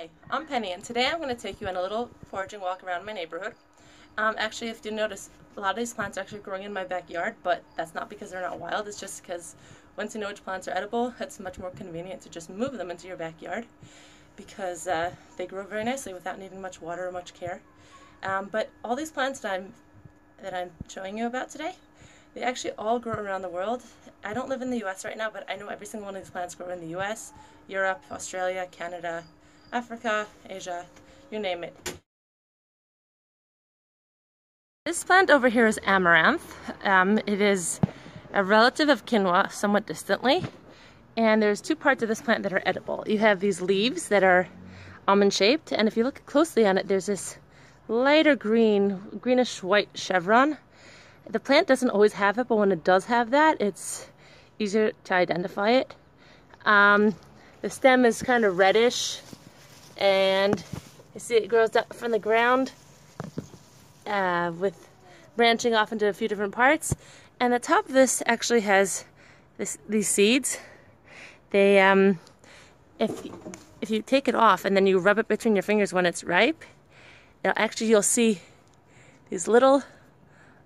Hi, I'm Penny, and today I'm going to take you on a little foraging walk around my neighborhood. Actually, if you notice, a lot of these plants are actually growing in my backyard, but that's not because they're not wild. It's just because once you know which plants are edible, it's much more convenient to just move them into your backyard because they grow very nicely without needing much water or much care. But all these plants that I'm showing you about today, they actually all grow around the world. I don't live in the US right now, but I know every single one of these plants grow in the US, Europe, Australia, Canada, Africa, Asia, you name it. This plant over here is amaranth. It is a relative of quinoa, somewhat distantly. And there's two parts of this plant that are edible. You have these leaves that are almond shaped, and if you look closely on it, there's this lighter green, greenish white chevron. The plant doesn't always have it, but when it does have that, it's easier to identify it. The stem is kind of reddish, and you see it grows up from the ground with branching off into a few different parts. And the top of this actually has these seeds. They, if you take it off and then you rub it between your fingers when it's ripe, you'll see these little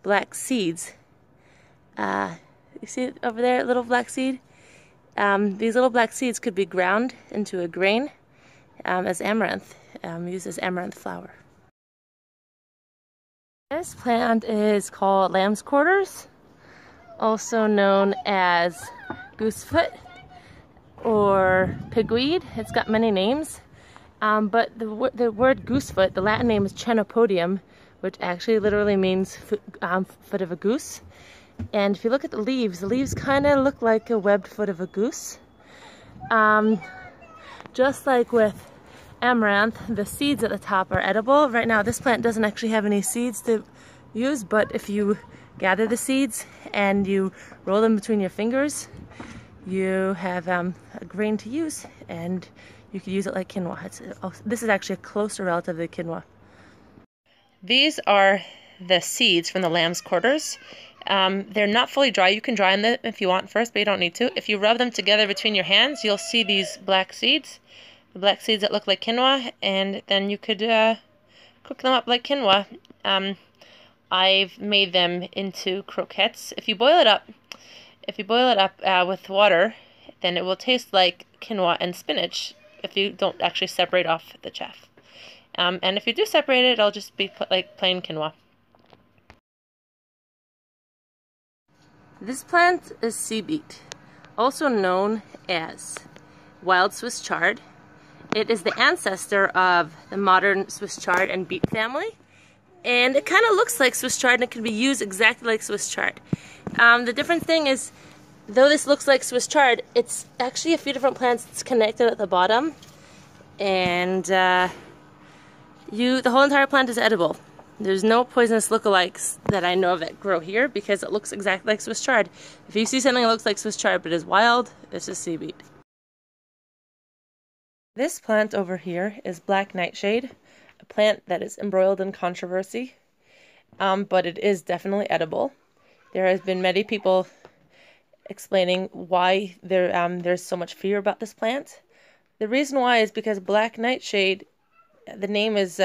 black seeds. You see it over there, little black seed? These little black seeds could be ground into a grain as amaranth, used as amaranth flour. This plant is called lamb's quarters, also known as goosefoot or pigweed. It's got many names, but the word goosefoot, the Latin name is Chenopodium, which actually literally means foot of a goose. And if you look at the leaves kind of look like a webbed foot of a goose. Just like with amaranth, the seeds at the top are edible. Right now this plant doesn't actually have any seeds to use, but if you gather the seeds and you roll them between your fingers, you have a grain to use, and you could use it like quinoa. This is actually a closer relative to quinoa. These are the seeds from the lamb's quarters. They're not fully dry. You can dry them if you want first, but you don't need to. If you rub them together between your hands, you'll see these black seeds. The black seeds that look like quinoa, and then you could cook them up like quinoa. I've made them into croquettes. If you boil it up with water, then it will taste like quinoa and spinach if you don't actually separate off the chaff. And if you do separate it, it'll just be like plain quinoa. This plant is sea beet, also known as wild Swiss chard. It is the ancestor of the modern Swiss chard and beet family, and it kind of looks like Swiss chard, and it can be used exactly like Swiss chard. The different thing is, though this looks like Swiss chard, it's actually a few different plants that's connected at the bottom, and the whole entire plant is edible. There's no poisonous lookalikes that I know of that grow here because it looks exactly like Swiss chard. If you see something that looks like Swiss chard but is wild, it's a sea beet. This plant over here is black nightshade, a plant that is embroiled in controversy, but it is definitely edible. There has been many people explaining why there's so much fear about this plant. The reason why is because black nightshade, the name is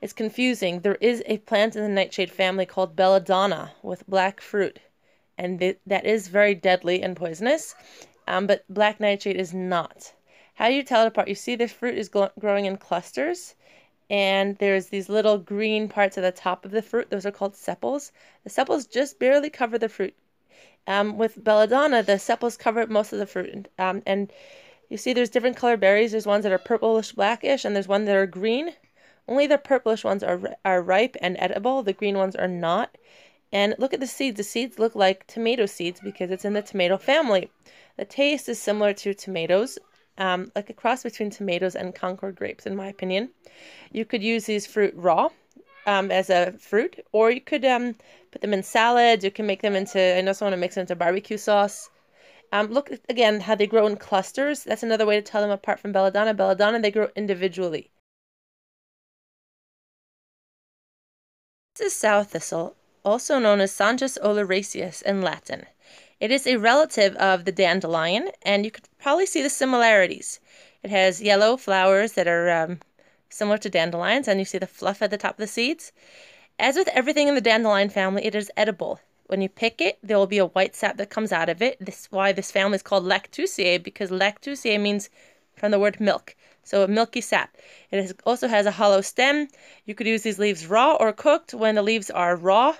it's confusing. There is a plant in the nightshade family called belladonna with black fruit, and that is very deadly and poisonous, but black nightshade is not. How do you tell it apart? You see the fruit is growing in clusters, and there's these little green parts at the top of the fruit. Those are called sepals. The sepals just barely cover the fruit. With belladonna, the sepals cover most of the fruit, and you see there's different color berries. There's ones that are purplish blackish, and there's ones that are green. Only the purplish ones are ripe and edible. The green ones are not. And look at the seeds. The seeds look like tomato seeds because it's in the tomato family. The taste is similar to tomatoes, like a cross between tomatoes and Concord grapes, in my opinion. You could use these fruit raw as a fruit, or you could put them in salads. You can make them into, I know someone makes them into barbecue sauce. Look again how they grow in clusters. That's another way to tell them apart from belladonna. Belladonna, they grow individually. This is sow thistle, also known as Sanchus oleraceus in Latin. It is a relative of the dandelion, and you could probably see the similarities. It has yellow flowers that are similar to dandelions, and you see the fluff at the top of the seeds. As with everything in the dandelion family, it is edible. When you pick it, there will be a white sap that comes out of it. This is why this family is called Lactuceae, because Lactuceae means from the word milk. So a milky sap. Also has a hollow stem. You could use these leaves raw or cooked. When the leaves are raw,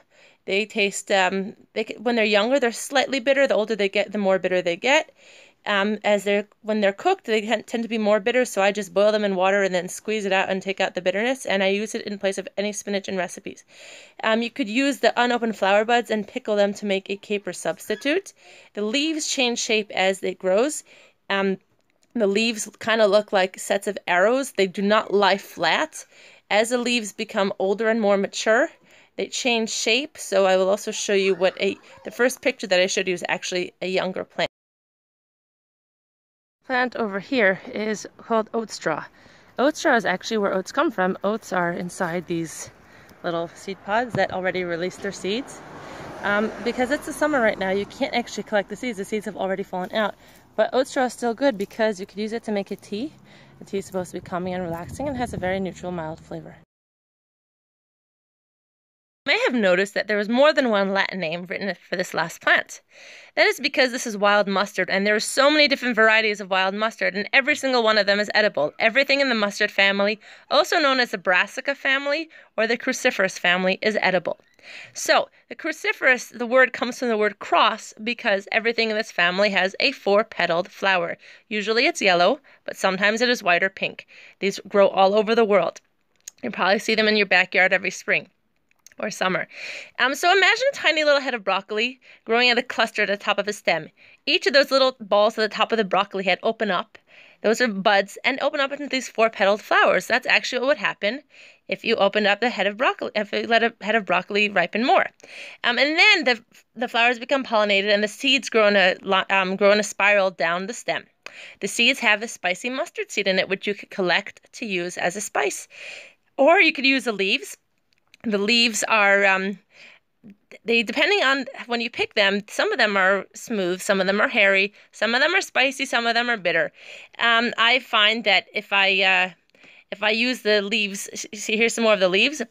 they taste, when they're younger, they're slightly bitter. The older they get, the more bitter they get. When they're cooked, they tend to be more bitter, so I just boil them in water and then squeeze it out and take out the bitterness, and I use it in place of any spinach in recipes. You could use the unopened flower buds and pickle them to make a caper substitute. The leaves change shape as they grows. The leaves kind of look like sets of arrows. They do not lie flat. As the leaves become older and more mature, they change shape, so I will also show you the first picture that I showed you is actually a younger plant. Plant over here is called oat straw. Oat straw is actually where oats come from. Oats are inside these little seed pods that already released their seeds. Because it's the summer right now, you can't actually collect the seeds. The seeds have already fallen out. But oat straw is still good because you could use it to make a tea. The tea is supposed to be calming and relaxing and has a very neutral, mild flavor. You may have noticed that there was more than one Latin name written for this last plant. That is because this is wild mustard, and there are so many different varieties of wild mustard, and every single one of them is edible. Everything in the mustard family, also known as the Brassica family or the cruciferous family, is edible. So, the cruciferous, the word comes from the word cross because everything in this family has a 4-petaled flower. Usually it's yellow, but sometimes it is white or pink. These grow all over the world. You probably see them in your backyard every spring or summer. So imagine a tiny little head of broccoli growing at a cluster at the top of a stem. Each of those little balls at the top of the broccoli head open up. Those are buds and open up into these 4-petaled flowers. That's actually what would happen if you opened up the head of broccoli, if you let a head of broccoli ripen more. And then the flowers become pollinated and the seeds grow in a spiral down the stem. The seeds have a spicy mustard seed in it, which you could collect to use as a spice. Or you could use the leaves. The leaves are, depending on when you pick them, some of them are smooth, some of them are hairy, some of them are spicy, some of them are bitter. I find that if I use the leaves, see here's some more of the leaves.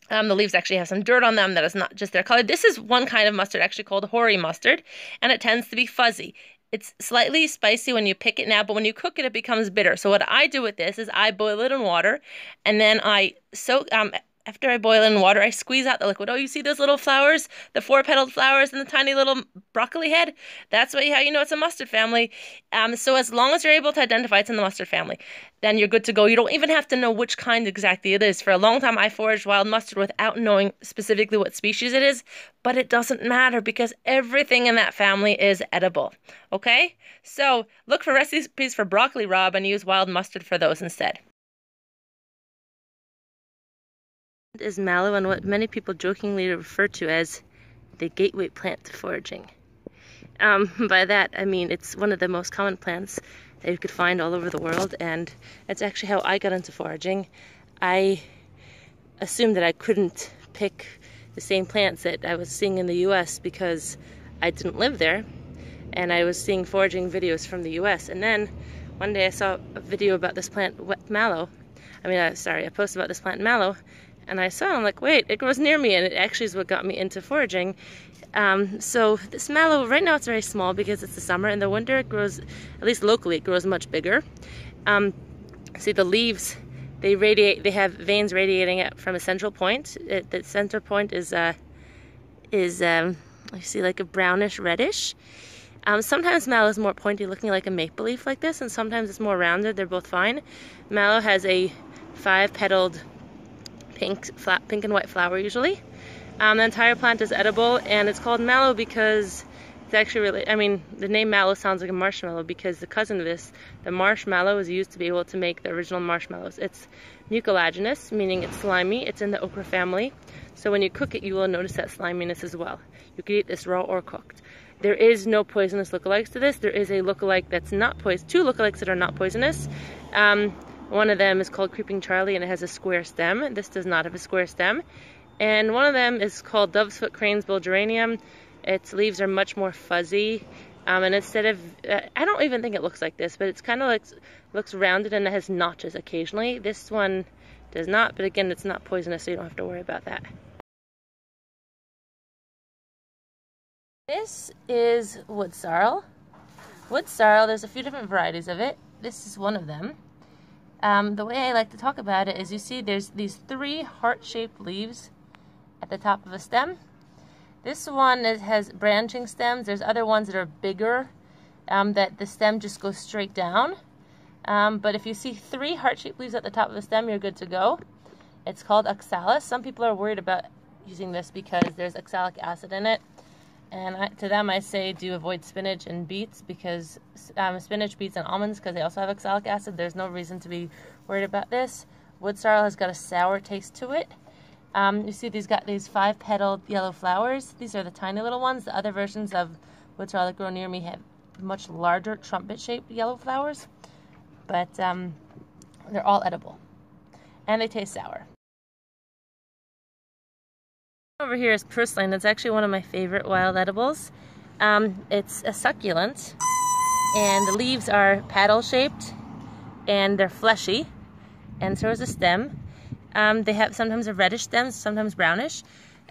The leaves actually have some dirt on them that is not just their color. This is one kind of mustard actually called hoary mustard, and it tends to be fuzzy. It's slightly spicy when you pick it now, but when you cook it, it becomes bitter. So what I do with this is I boil it in water, and then I soak, after I boil in water, I squeeze out the liquid. Oh, you see those little flowers? The 4-petaled flowers and the tiny little broccoli head? That's how you know it's a mustard family. So as long as you're able to identify it's in the mustard family, then you're good to go. You don't even have to know which kind exactly it is. For a long time, I foraged wild mustard without knowing specifically what species it is, but it doesn't matter because everything in that family is edible. Okay? So look for recipes for broccoli rabe and use wild mustard for those instead. Is mallow and what many people jokingly refer to as the gateway plant to foraging. By that I mean it's one of the most common plants that you could find all over the world, and that's actually how I got into foraging. I assumed that I couldn't pick the same plants that I was seeing in the US because I didn't live there, and I was seeing foraging videos from the US, and then one day I saw a video about this plant, mallow. A post about this plant mallow, and I saw it, I'm like, wait, it grows near me, and it actually is what got me into foraging. So this mallow, right now it's very small because it's the summer. In the winter it grows, at least locally, it grows much bigger. See the leaves, they radiate, they have veins radiating out from a central point. The center point is you see like a brownish reddish. Sometimes mallow is more pointy, looking like a maple leaf like this, and sometimes it's more rounded. They're both fine. Mallow has a 5-petaled pink and white flower usually. The entire plant is edible, and it's called mallow because it's actually really, the name mallow sounds like a marshmallow because the cousin of this, the marshmallow, is used to be able to make the original marshmallows. It's mucilaginous, meaning it's slimy. It's in the okra family. So when you cook it, you will notice that sliminess as well. You could eat this raw or cooked. There is no poisonous lookalikes to this. There is a lookalike that's not poisonous, 2 lookalikes that are not poisonous. One of them is called Creeping Charlie, and it has a square stem. This does not have a square stem. And one of them is called Dove's Foot Cranesbill Geranium. Its leaves are much more fuzzy. And instead of, I don't even think it looks like this, but it's kind of like, looks rounded and it has notches occasionally. This one does not, but again, it's not poisonous, so you don't have to worry about that. This is wood sorrel. Wood sorrel, there's a few different varieties of it. This is one of them. The way I like to talk about it is, you see there's these 3 heart-shaped leaves at the top of a stem. This one has branching stems. There's other ones that are bigger, that the stem just goes straight down. But if you see 3 heart-shaped leaves at the top of the stem, you're good to go. It's called oxalis. Some people are worried about using this because there's oxalic acid in it. And to them I say do avoid spinach and beets, because spinach, beets, and almonds, because they also have oxalic acid. There's no reason to be worried about this. Wood sorrel has got a sour taste to it. You see these got these 5-petaled yellow flowers. These are the tiny little ones. The other versions of wood sorrel that grow near me have much larger trumpet-shaped yellow flowers. But they're all edible. And they taste sour. Over here is purslane. It's actually one of my favorite wild edibles. It's a succulent, and the leaves are paddle-shaped, and they're fleshy, and so is the stem. They have sometimes a reddish stem, sometimes brownish.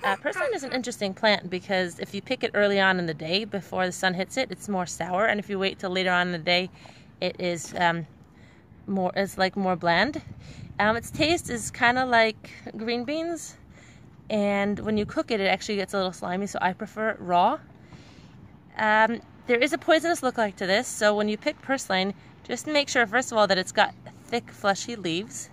Purslane is an interesting plant because if you pick it early on in the day before the sun hits it, it's more sour, and if you wait till later on in the day, it is more bland. Its taste is kind of like green beans. And when you cook it, it actually gets a little slimy, so I prefer it raw. There is a poisonous look-alike to this, so when you pick purslane, just make sure, first of all, that it's got thick, fleshy leaves,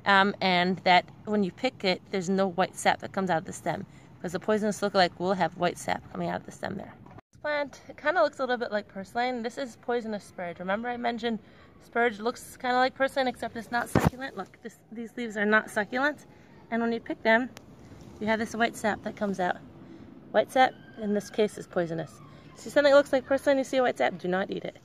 and that when you pick it, there's no white sap that comes out of the stem, because the poisonous look-alike will have white sap coming out of the stem there. This plant, it kind of looks a little bit like purslane. This is poisonous spurge. Remember I mentioned spurge looks kind of like purslane, except it's not succulent. Look, these leaves are not succulent, and when you pick them, you have this white sap that comes out. White sap, in this case, is poisonous. See something that looks like purslane, you see a white sap, do not eat it.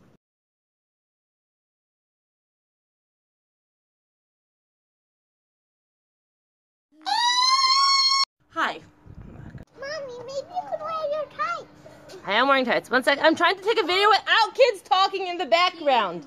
Hi. Mommy, maybe you could wear your tights. I am wearing tights. One sec, I'm trying to take a video without kids talking in the background.